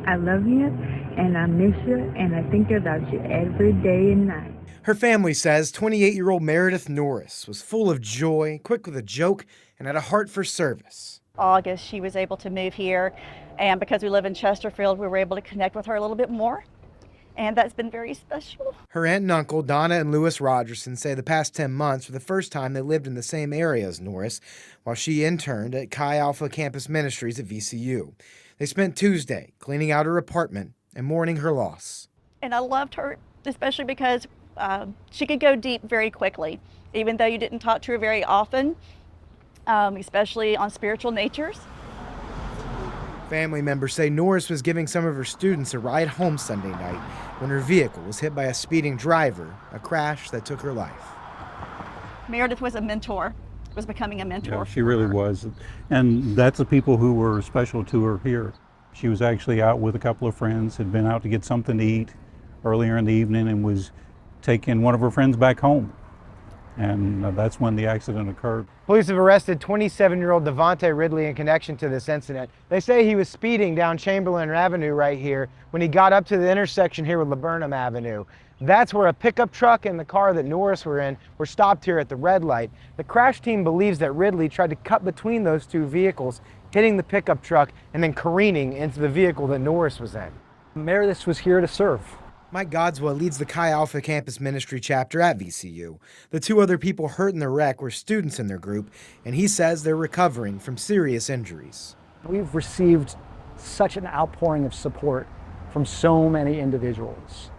I love you and I miss you and I think about you every day and night. Her family says 28-year-old Meredith Norris was full of joy, quick with a joke, and had a heart for service. August, she was able to move here, and because we live in Chesterfield, we were able to connect with her a little bit more, and that's been very special. Her aunt and uncle, Donna and Lewis Rogerson, say the past 10 months were the first time they lived in the same area as Norris, while she interned at Chi Alpha Campus Ministries at VCU. They spent Tuesday cleaning out her apartment and mourning her loss. And I loved her, especially because she could go deep very quickly, even though you didn't talk to her very often, especially on spiritual natures. Family members say Norris was giving some of her students a ride home Sunday night when her vehicle was hit by a speeding driver, a crash that took her life. Meredith was a mentor, was becoming a mentor. Yeah, she really was. And that's the people who were special to her here. She was actually out with a couple of friends, had been out to get something to eat earlier in the evening and was taking one of her friends back home. And that's when the accident occurred. Police have arrested 27-year-old Devontae Ridley in connection to this incident. They say he was speeding down Chamberlain Avenue right here when he got up to the intersection here with Laburnum Avenue. That's where a pickup truck and the car that Norris were in were stopped here at the red light. The crash team believes that Ridley tried to cut between those two vehicles, hitting the pickup truck and then careening into the vehicle that Norris was in. Meredith was here to serve. Mike Godswell leads the Chi Alpha Campus Ministry chapter at VCU. The two other people hurt in the wreck were students in their group, and he says they're recovering from serious injuries. We've received such an outpouring of support from so many individuals.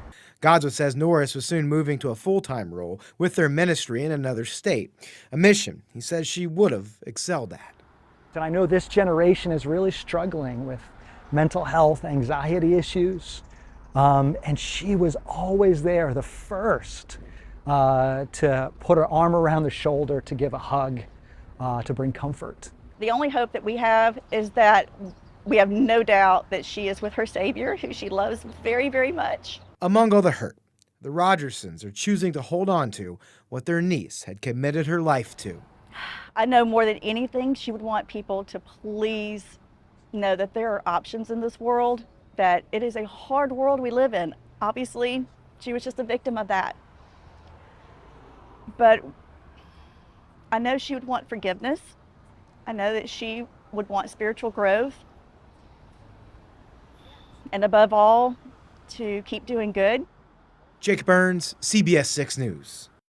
Godswell says Norris was soon moving to a full-time role with their ministry in another state, a mission he says she would have excelled at. And I know this generation is really struggling with mental health, anxiety issues. And she was always there, the first to put her arm around the shoulder, to give a hug, to bring comfort. The only hope that we have is that we have no doubt that she is with her Savior, who she loves very, very much. Among all the hurt, the Rogersons are choosing to hold on to what their niece had committed her life to. I know more than anything, she would want people to please know that there are options in this world, that it is a hard world we live in. Obviously, she was just a victim of that. But I know she would want forgiveness. I know that she would want spiritual growth. And above all, to keep doing good. Jake Burns, CBS 6 News.